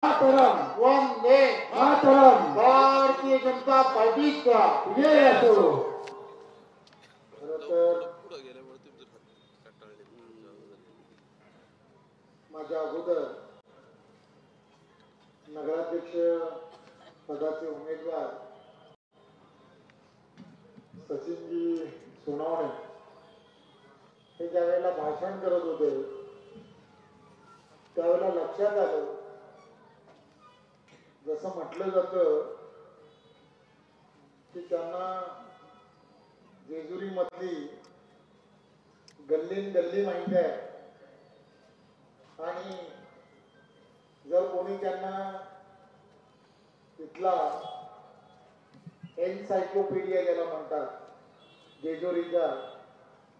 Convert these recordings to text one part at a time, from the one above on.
मातरम वंदे मातरम भारतीय जनता पार्टीचा विजय असो. खरं तर माझ्या अगोदर नगराध्यक्ष पदाचे उमेदवार सचिनजी सोनावणे हे ज्या वेळेला भाषण करत होते त्यावेळेला लक्षात आलं, जसं म्हटलं जातं की त्यांना जेजुरी मधली गल्लीन गल्ली माहिती आहे आणि जर कोणी त्यांना तिथला एनसायक्लोपीडिया ज्याला म्हणतात जेजुरीचा,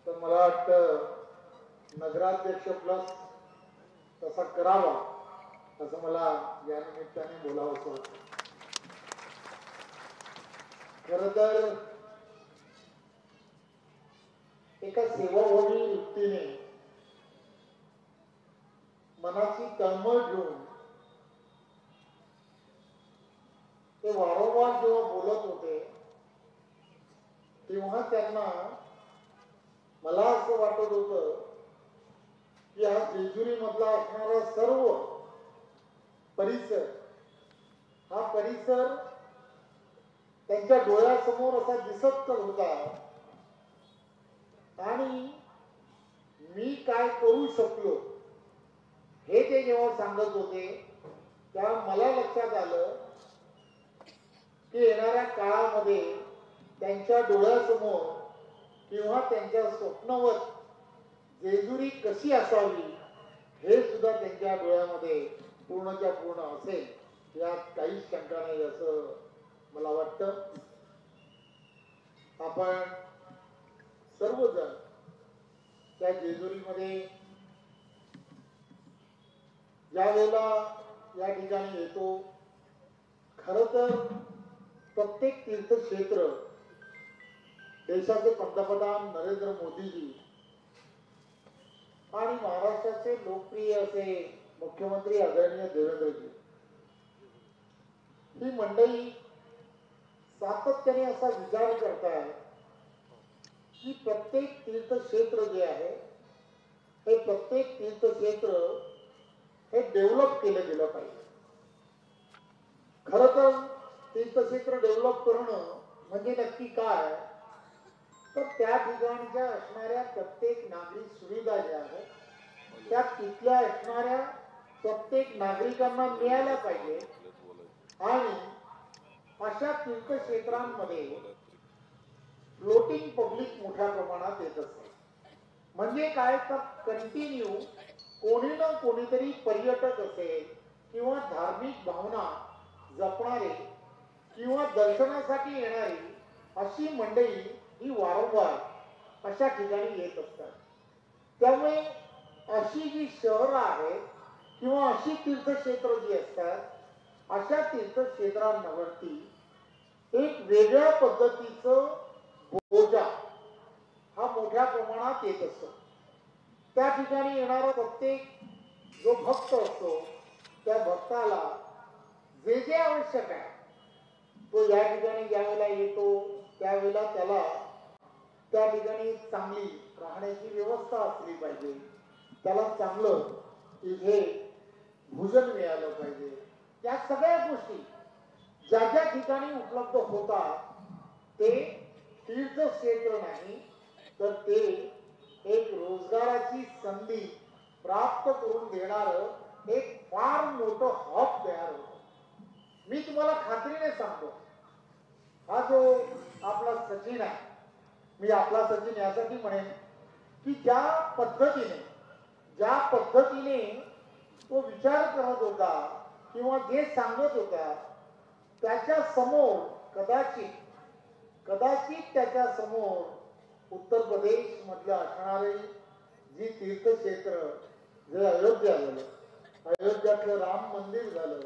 तर मला वाटतं नगराध्यक्ष प्लस तसा करावा असं मला या निमित्ताने बोलावंसं वाटतं. खरं तर एका सेवाभावी वृत्तीने मनाची तळमळ घेऊन ते वारंवार जेव्हा बोलत होते तेव्हा त्यांना मला असं वाटत होतं की हा जेजुरी मधला असणारा सर्व परिसर, हा परिसर त्यांच्या डोळ्यासमोर असा दिसत होता आणि मी काय करू शकलो हे ते जेव्हा सांगत होते तेव्हा मला लक्षात आलं की येणाऱ्या काळामध्ये त्यांच्या डोळ्यासमोर किंवा त्यांच्या स्वप्नवत जेजुरी कशी असावी हे सुद्धा त्यांच्या डोळ्यामध्ये पूर्णच्या पूर्ण असेल यात काहीच शंका नाही असं मला वाटतं. आपण सर्वजण त्या जेजुरीमध्ये ज्या वेळेला या ठिकाणी येतो, खरं तर प्रत्येक तीर्थक्षेत्र देशाचे पंतप्रधान नरेंद्र मोदीजी आणि महाराष्ट्राचे लोकप्रिय असे मुख्यमंत्री आदरणीय देवेंद्रजी ही मंडळी सातत्याने असा विचार करतात की प्रत्येक तीर्थक्षेत्र जे आहे हे प्रत्येक तीर्थक्षेत्र हे डेव्हलप केलं गेलं पाहिजे. खरं तर तीर्थक्षेत्र डेव्हलप करणं म्हणजे नक्की काय, तर त्या ठिकाणच्या असणाऱ्या प्रत्येक नागरिक सुविधा ज्या आहेत त्या तिथल्या असणाऱ्या प्रत्येक नागरिकांना मिळायला पाहिजे आणि अशा तीर्थक्षेत्रांमध्ये फ्लोटिंग पब्लिक मोठ्या प्रमाणात येत असते. म्हणजे काय, तर कंटिन्यू कोणी ना कोणीतरी पर्यटक असेल किंवा धार्मिक भावना जपणारे किंवा दर्शनासाठी येणारी अशी मंडळी ही वारंवार अशा ठिकाणी येत असतात. त्यामुळे अशी जी शहरं आहेत किंवा अशी तीर्थक्षेत्र जी असतात अशा तीर्थक्षेत्रांवरती एक वेगळ्या पद्धतीचं बोजा हा मोठ्या प्रमाणात येत असतो. त्या ठिकाणी येणारा प्रत्येक जो भक्त असतो त्या भक्ताला जे जे आवश्यक आहे तो या ठिकाणी ज्या वेळेला येतो त्यावेळेला त्याला त्या ठिकाणी चांगली राहण्याची व्यवस्था असली पाहिजे, त्याला चांगलं इथे भोजन मिळालं पाहिजे. या सगळ्या गोष्टी ज्या ज्या ठिकाणी उपलब्ध होतात ते तीर्थक्षेत्र नाही तर ते एक रोजगाराची संधी प्राप्त करून देणारं एक फार मोठं हब तयार होतं. मी तुम्हाला खात्रीने सांगतो, हा जो आपला सचिन आहे, मी आपला सचिन यासाठी म्हणेन की ज्या पद्धतीने तो विचार करत होता किंवा जे सांगत होता त्याच्या समोर कदाचित त्याच्या समोर उत्तर प्रदेश मधलं असणारे जी तीर्थक्षेत्र, जे अयोध्या झालं, अयोध्यातलं राम मंदिर झालं,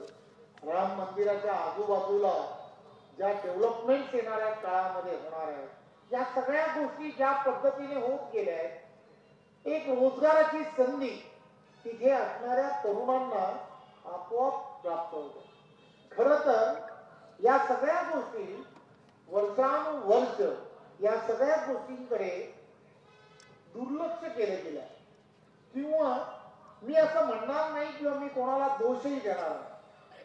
राम मंदिराच्या आजूबाजूला ज्या डेव्हलपमेंट येणाऱ्या काळामध्ये होणार आहे, या सगळ्या गोष्टी ज्या पद्धतीने होत गेल्या आहेत, एक रोजगाराची संधी तिथे असणाऱ्या तरुणांना आपोआप प्राप्त होतं. खरं तर या सगळ्या गोष्टी वर्षानुवर्ष या सगळ्या गोष्टींकडे दुर्लक्ष केलं गेलं आहे. किंवा मी असं म्हणणार नाही किंवा मी कोणाला दोषही देणार नाही.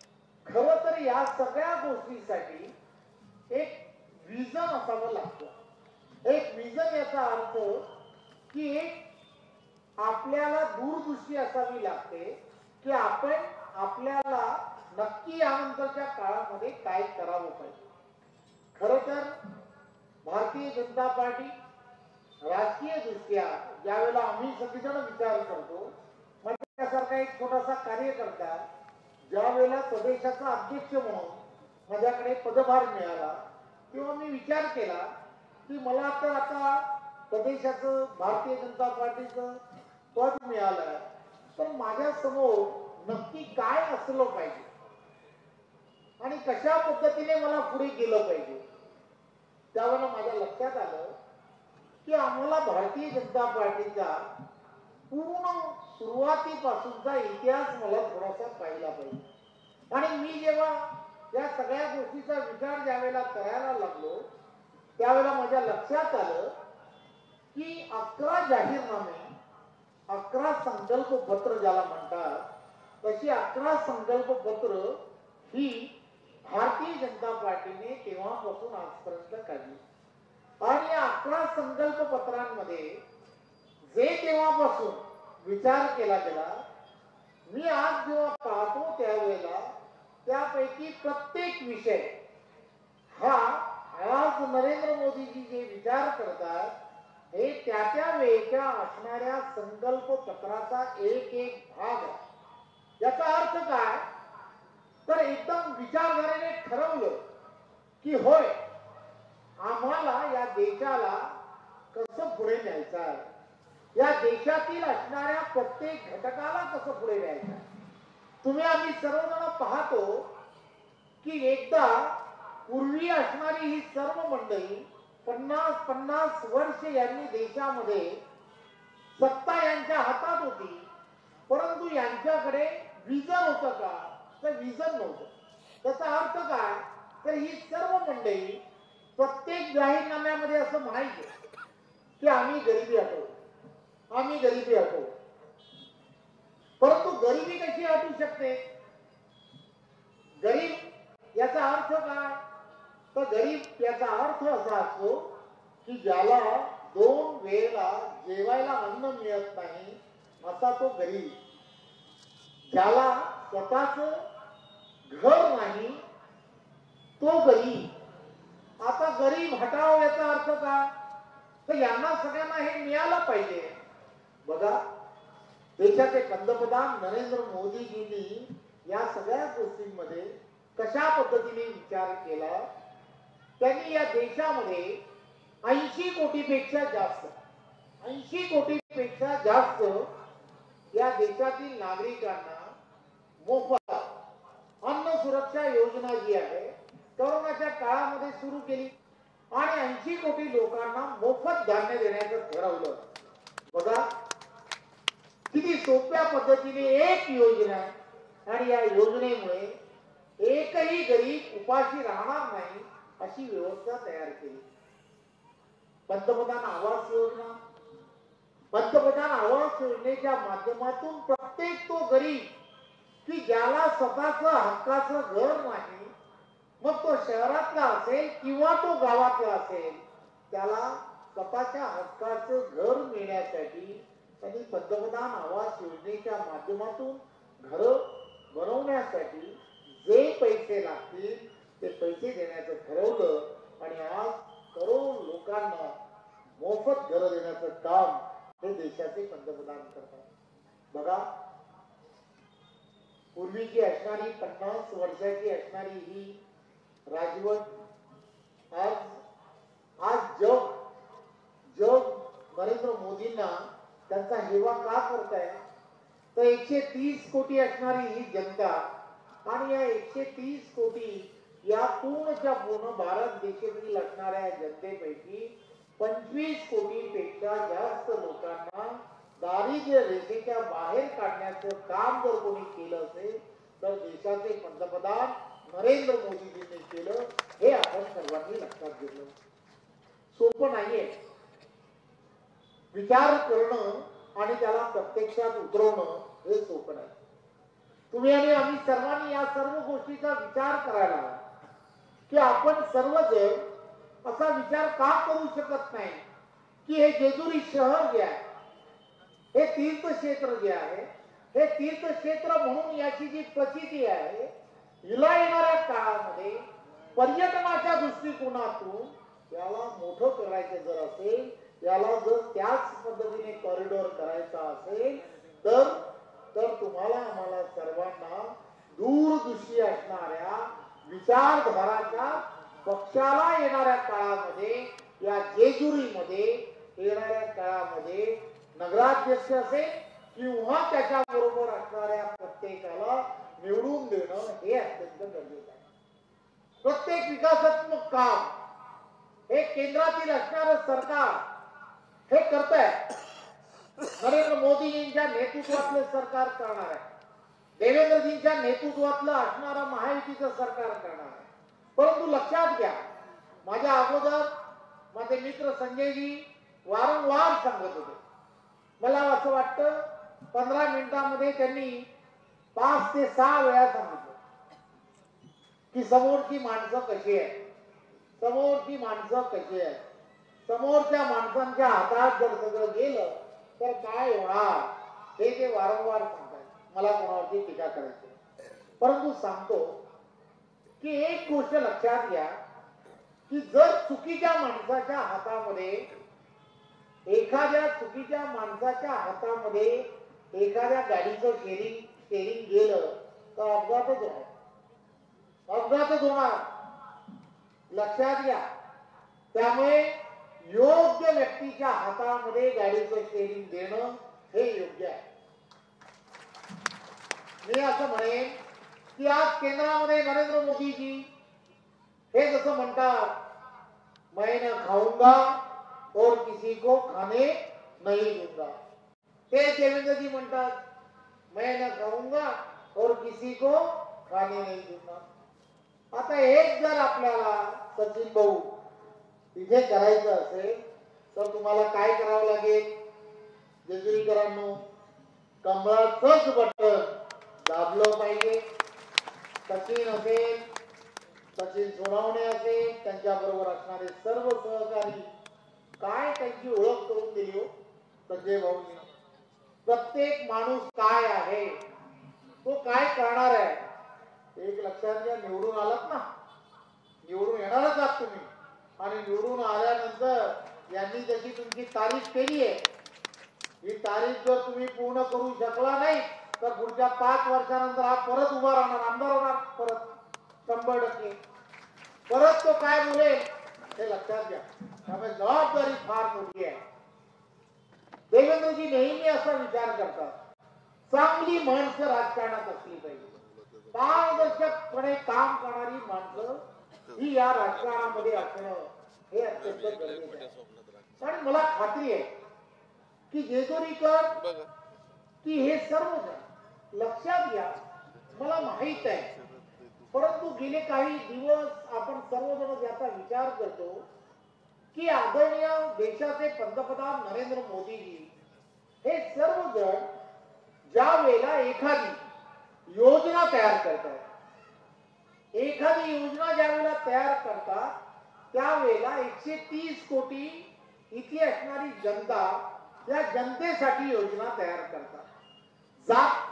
खरं तर या सगळ्या गोष्टीसाठी एक विजन असावं लागतं. एक विजन याचा अर्थ की एक आपल्याला दूरदृष्टी असावी लागते की आपण आपल्याला नक्की यानंतरच्या काळामध्ये काय करावं पाहिजे. खरं तर भारतीय जनता पार्टी राजकीय दृष्ट्या ज्यावेळेला आम्ही सगळेजण विचार करतो, माझ्यासारखा एक छोटासा कार्यकर्ता ज्या वेळेला प्रदेशाचा अध्यक्ष म्हणून माझ्याकडे पदभार मिळाला तेव्हा मी विचार केला की मला तर आता प्रदेशाचं भारतीय जनता पार्टीचं पद मिळालं तर माझ्या समोर नक्की काय असलं पाहिजे आणि कशा पद्धतीने मला पुढे गेलं पाहिजे. त्यावेळेला माझ्या लक्षात आलं की आम्हाला भारतीय जनता पार्टीचा पूर्ण सुरुवातीपासूनचा इतिहास मला थोडासा पाहिला पाहिजे. आणि मी जेव्हा या सगळ्या गोष्टीचा विचार ज्यावेळेला करायला लागलो त्यावेळेला माझ्या लक्षात आलं की 11 जाहीरनामे, 11 संकल्प पत्र ज्याला म्हणतात तशी 11 संकल्प पत्र ही भारतीय जनता पार्टीने तेव्हापासून आजपर्यंत काढली. आणि या 11 संकल्प पत्रांमध्ये जे तेव्हापासून विचार केला गेला, मी आज जेव्हा पाहतो त्यावेळेला त्यापैकी प्रत्येक विषय हा आज नरेंद्र मोदीजी जे विचार करतात हे त्या वेळेच्या असणाऱ्या संकल्प पत्राचा एक एक भाग आहे. याचा अर्थ काय तर एकदम विचारधारेने ठरवलं की होय आम्हाला या देशाला कसं पुढे न्यायचं आहे, या देशातील असणाऱ्या प्रत्येक घटकाला कसं पुढे न्यायचं आहे. तुम्ही आम्ही सर्वजण पाहतो की एकदा पूर्वी असणारी ही सर्व मंडळी 50-50 वर्ष यांनी देशामध्ये सत्ता यांच्या हातात होती, परंतु यांच्याकडे विजन होतं का तर विजन नव्हतं. त्याचा अर्थ काय तर ही सर्व मंडळी प्रत्येक जाहीरनाम्यामध्ये असं म्हणायचं की आम्ही गरिबी हटवू, आम्ही गरिबी हटवू. परंतु गरिबी कशी हटू शकते. गरीब याचा अर्थ काय तर गरीब याचा अर्थ असा असतो की ज्याला 2 वेळेला जेवायला अन्न मिळत नाही असा तो गरीब. ज्याला स्वतःच घर नाही तो गरीब. आता गरीब हटाव याचा अर्थ काय तर यांना सगळ्यांना हे मिळालं पाहिजे. बघा देशाचे पंतप्रधान नरेंद्र मोदीजींनी या सगळ्या गोष्टींमध्ये कशा पद्धतीने विचार केला. त्यांनी या देशामध्ये 80 कोटीपेक्षा जास्त 80 कोटीपेक्षा जास्त या देशातील नागरिकांना मोफत अन्न सुरक्षा योजना जी आहे कोरोनाच्या काळामध्ये सुरू केली आणि 80 कोटी लोकांना मोफत धान्य देण्याचं ठरवलं. बघा किती सोप्या पद्धतीने एक योजना आणि या योजनेमुळे एकही गरीब उपाशी राहणार नाही अशी व्यवस्था तयार केली. पंतप्रधान आवास योजना, पंतप्रधान आवास योजनेच्या माध्यमातून प्रत्येक तो गरीब की ज्याला स्वतःच हक्काचं घर नाही, मग तो शहरातला असेल किंवा तो गावातला असेल, त्याला स्वतःच्या हक्काचं घर मिळण्यासाठी त्यांनी पंतप्रधान आवास योजनेच्या माध्यमातून घर बनवण्यासाठी जे पैसे लागतील ते पैसे देण्याचं ठरवलं आणि आज करोड लोकांना मोफत घर देण्याचं काम हे देशाचे पंतप्रधान करतात. बघा पूर्वीची असणारी 50 वर्षाची असणारी ही राजवट आज जग नरेंद्र मोदींना त्यांचा हेवा का करताय तर 130 कोटी असणारी ही जनता आणि या 130 कोटी या पूर्णच्या पूर्ण भारत देशातील असणाऱ्या जनतेपैकी 25 कोटीपेक्षा जास्त लोकांना दारिद्र्य रेषेच्या बाहेर काढण्याचं काम जर कोणी केलं असेल तर देशाचे पंतप्रधान नरेंद्र मोदीजींनी केलं, हे आपण सर्वांनी लक्षात घेतलं. सोपं नाहीये विचार करणं आणि त्याला प्रत्यक्षात उतरवणं, हे सोपं नाही. तुम्ही आणि आम्ही सर्वांनी या सर्व गोष्टीचा विचार करायला हवा की आपण सर्वजण असा विचार का करू शकत नाही की हे जेजुरी शहर जे आहे, हे तीर्थक्षेत्र जे आहे, हे तीर्थक्षेत्र म्हणून याची जी प्रचिती आहे, हिला येणाऱ्या काळामध्ये पर्यटनाच्या दृष्टिकोनातून याला मोठं करायचं जर असेल, याला जर त्याच पद्धतीने कॉरिडॉर करायचा असेल तर तुम्हाला आम्हाला सर्वांना दूरदृष्टी असणाऱ्या विचारधाराच्या पक्षाला येणाऱ्या काळामध्ये, या जेजुरीमध्ये येणाऱ्या काळामध्ये नगराध्यक्ष असेल किंवा त्याच्या बरोबर असणाऱ्या प्रत्येकाला निवडून देणं हे अत्यंत गरजेचं आहे. प्रत्येक विकासात्मक काम हे केंद्रातील असणारं सरकार हे करत आहे. नरेंद्र मोदीजींच्या नेतृत्वातलं सरकार करणार आहे, देवेंद्रजींच्या नेतृत्वातलं असणारं महायुतीचं सरकार करणार आहे. परंतु लक्षात घ्या, माझ्या अगोदर माझे मित्र संजयजी वारंवार सांगत होते, मला असं वाटतं 15 मिनिटांमध्ये त्यांनी 5 ते 6 वेळा सांगितलं की समोरची माणसं कशी आहे, समोरची माणसं कशी आहे, समोरच्या माणसांच्या हातात जर सगळं गेलं तर काय होणार, हे ते वारंवार सांगतात. मला कोणावरती टीका करायची, परंतु सांगतो की एक गोष्ट लक्षात घ्या की जर चुकीच्या माणसाच्या हातामध्ये, एखाद्या चुकीच्या माणसाच्या हातामध्ये एखाद्या गाडीचं स्टेरिंग गेलं तर अपघातच होणार, अपघातच होणार. लक्षात घ्या. त्यामुळे योग्य व्यक्तीच्या हातामध्ये गाडीचं स्टेरिंग देणं हे योग्य आहे. मी असं म्हणेन की आज केंद्रामध्ये नरेंद्र मोदीजी हे जसं म्हणतात, मैं न खाऊंगा और किसी को खाने नहीं दूंगा, ते देवेंद्रजी म्हणतात, मैं न खाऊंगा और किसी को खाने नहीं दूंगा. आता एक जर आपल्याला सचिन भाऊ इथे करायचं असेल तर तुम्हाला काय करावं लागेल? जेजुरीकरांनो, कमळाचंच बटन दाबलं पाहिजे. सचिन असेल, सचिन सोनावणे असेल, त्यांच्याबरोबर असणारे सर्व सहकारी, काय त्यांची ओळख करून दिली हो संजय भाऊनी. प्रत्येक माणूस काय आहे, तो काय करणार आहे, एक लक्षात घ्या. निवडून आलात ना, निवडून येणारच आहात तुम्ही, आणि निवडून आल्यानंतर यांनी जशी तुमची तारीफ केली आहे, ही तारीफ जर तुम्ही पूर्ण करू शकला नाही तर पुढच्या 5 वर्षानंतर हा परत उभा राहणार, आमदार होणार परत 100%. परत तो काय बोलेल हे लक्षात घ्या. त्यामुळे जबाबदारी फार मोठी आहे. देवेंद्रजी नेहमी असा विचार करतात, चांगली माणसं राजकारणात असली पाहिजे, पारदर्शकपणे काम करणारी माणसं ही या राजकारणामध्ये असणं हे अत्यंत गरजेचं आहे. आणि मला खात्री आहे की जेजुरीकर की हे सर्वजण लक्षात घ्या, मला माहित आहे, परंतु गेले काही दिवस आपण सर्वजण याचा विचार करतो की आदरणीय देशाचे पंतप्रधान नरेंद्र मोदीजी हे सर्वजण ज्या वेळेला एखादी योजना तयार करतात, एखादी योजना ज्या वेळेला तयार करतात त्यावेळेला 130 कोटी इथे असणारी जनता, या जनतेसाठी योजना तयार करतात. जात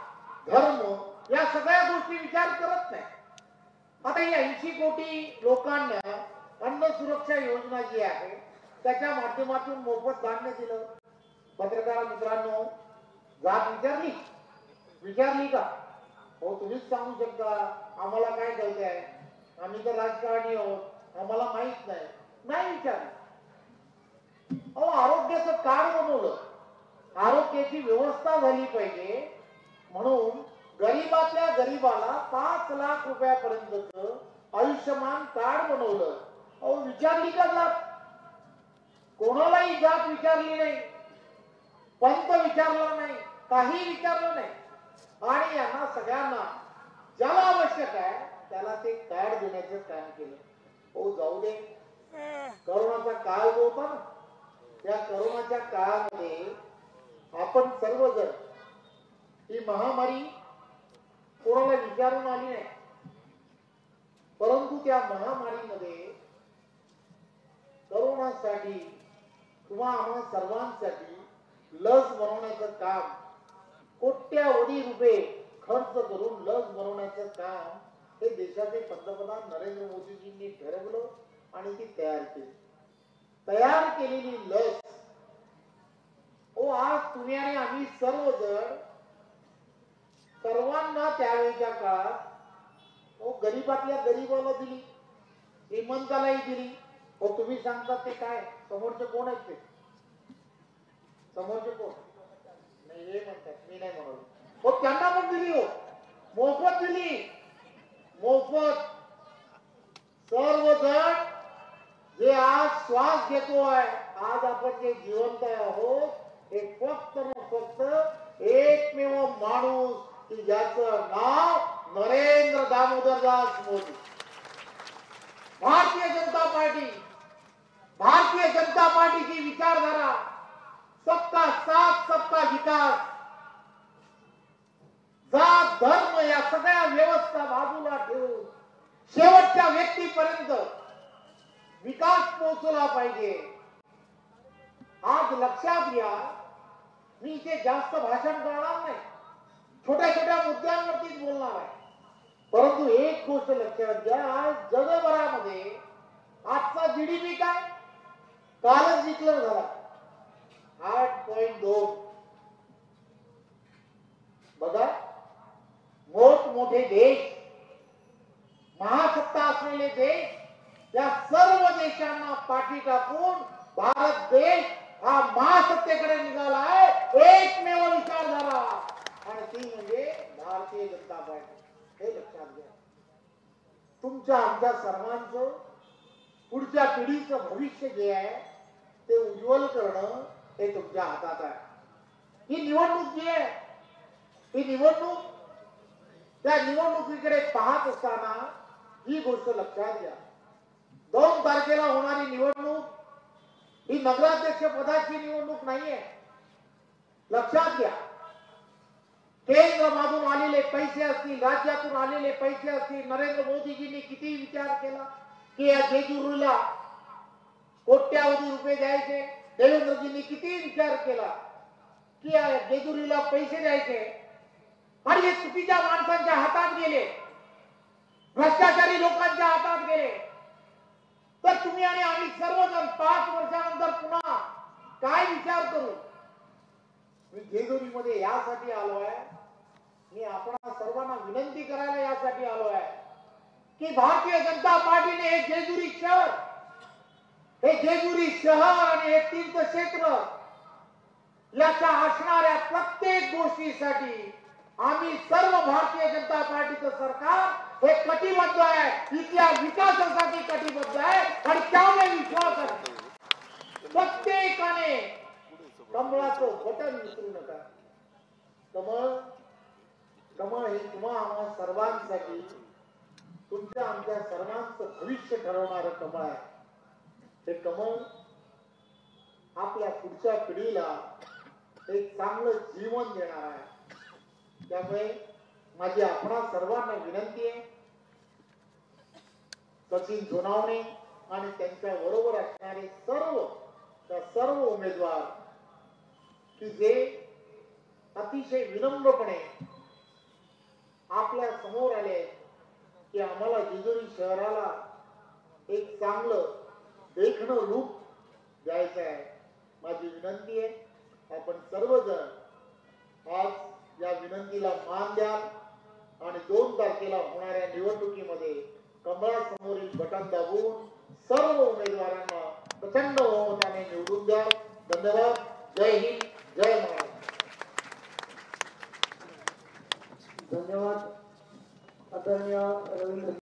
धर्म या सगळ्या गोष्टी विचार करत नाही. आता ही 80 कोटी लोकांना अन्न सुरक्षा योजना जी आहे त्याच्या माध्यमातून मोफत धान्य दिलं. पत्रकार मित्रांनो, जात विचारली का? हो, तुम्हीच सांगू शकता, आम्हाला काय कळतंय, आम्ही तर राजकारणी आहोत, आम्हाला माहित नाही. नाही विचारलं. अहो, आरोग्याचं कार्ड बनवलं, आरोग्याची व्यवस्था झाली पाहिजे म्हणून गरीबातल्या गरीबाला 5 लाख रुपयापर्यंतच आयुष्यमान कार्ड बनवलं. अहो, विचारली का जात? कोणालाही जात विचारली नाही, पंत विचारला नाही, काही विचारलं नाही. आणि यांना सगळ्यांना ज्याला आवश्यक आहे त्याला ते कार्ड देण्याचं काम केलं. हो जाऊ दे, करोनाचा काळ जो होता ना, त्या करोनाच्या काळामध्ये आपण सर्वजण, ही महामारी कोणाला विचारून आली नाही, परंतु त्या महामारीमध्ये करोनासाठी किंवा आम्हा सर्वांसाठी लस बनवण्याचं काम, कोट्यावधी रुपये खर्च करून लस बनवण्याचं काम हे देशाचे पंतप्रधान नरेंद्र मोदीजींनी ठरवलं आणि ती तयार केली. तयार केलेली लस आज तुम्ही आणि आम्ही सर्वजण सर्वांना त्यावेळेच्या काळात गरीबातल्या गरीबाला दिली, श्रीमंतालाही दिली. तुम्ही सांगतात ते काय, समोरचे कोण आहेत ते, समोरचे कोण नाही हे म्हणतात, मी नाही म्हणत. त्यांना पण दिली, हो मोफत दिली, मोफत. सर्वजण जे आज श्वास घेतोय, आज आपण जे जिवंत आहोत, हे फक्त फक्त एकमेव माणूस की ज्याचं नाव नरेंद्र दामोदर दास मोदी. भारतीय जनता पार्टी, भारतीय जनता पार्टीची विचारधारा सबका साथ सबका विकास, जात धर्म या सगळ्या व्यवस्था बाजूला ठेवून शेवटच्या व्यक्तीपर्यंत विकास पोहोचला पाहिजे. आज लक्षात घ्या, मी इथे जास्त भाषण करणार नाही, छोट्या छोट्या मुद्द्यांवरतीच बोलणार आहे. परंतु एक गोष्ट लक्षात घ्या, आज जगभरामध्ये आजचा जीडीपी काय, कालच डिक्लेअर झाला 8.2. बघा, मोठमोठे देश, महासत्ता असलेले देश, त्या सर्व देशांना पाठी टाकून भारत देश हा महासत्तेकडे निघाला आहे. एकमेव विचारधारा, आणि ती म्हणजे भारतीय जनता पार्टी. हे लक्षात घ्या. तुमच्या आमच्या सर्वांचं पुढच्या पिढीचं भविष्य जे आहे ते उज्ज्वल करणं हे तुमच्या हातात आहे. ही निवडणूक जी आहे, ही निवडणूक, त्या निवडणुकीकडे पाहत असताना ही गोष्ट लक्षात घ्या, 2 तारखेला होणारी निवडणूक ही नगराध्यक्ष पदाची निवडणूक नाहीये. लक्षात घ्या, केंद्रामधून आलेले पैसे असतील, राज्यातून आलेले पैसे असतील, नरेंद्र मोदीजींनी किती विचार केला की या जेजुरीला कोट्यावधी रुपये द्यायचे, देवेंद्रजींनी किती विचार केला की या जेजुरीला पैसे द्यायचे, आणि हे चुकीच्या माणसांच्या हातात गेले, भ्रष्टाचारी लोकांच्या हातात गेले. तर तुम्ही आणि आम्ही सर्वजण 5 वर्षानंतर पुन्हा काय विचार करू. मी जेजुरीमध्ये यासाठी आलो आहे, मी आपण सर्वांना विनंती करायला यासाठी आलो आहे की भारतीय जनता पार्टीने हे जेजुरी शहर, हे जेजुरी शहर आणि हे तीर्थक्षेत्र याच्या असणाऱ्या प्रत्येक गोष्टीसाठी आम्ही सर्व भारतीय जनता पार्टीचं सरकार हे कटिबद्ध आहे, इथल्या विकासासाठी कटिबद्ध आहे. आणि त्यामुळे विश्वास आहे, प्रत्येकाने कमळाचं बटन विसरू नका. कमळ, कमळ हे तुम्हा आम्हा सर्वांसाठी, तुमच्या आमच्या सर्वांचं भविष्य ठरवणारं कमळ आहे. हे कमळ आपल्या पुढच्या पिढीला एक चांगलं जीवन देणार आहे. त्यामुळे माझी आपणा सर्वांना विनंती आहे, सचिन सोनावणे आणि त्यांच्या बरोबर असणारे सर्व उमेदवार की जे अतिशय विनम्रपणे आपल्या समोर आले की आम्हाला जेजुरी शहराला एक चांगलं देखणं रूप द्यायचं आहे. माझी विनंती आहे, आपण सर्वजण आज या विनंतीला मान द्याल आणि 2 तारखेला होणाऱ्या निवडणुकीमध्ये कमळासमोरील बटन दाबून सर्व उमेदवारांना प्रचंड बहुमताने निवडून द्याल. धन्यवाद. जय हिंद, जय महाराष्ट्र. धन्यवाद आदरणीय रवींद्र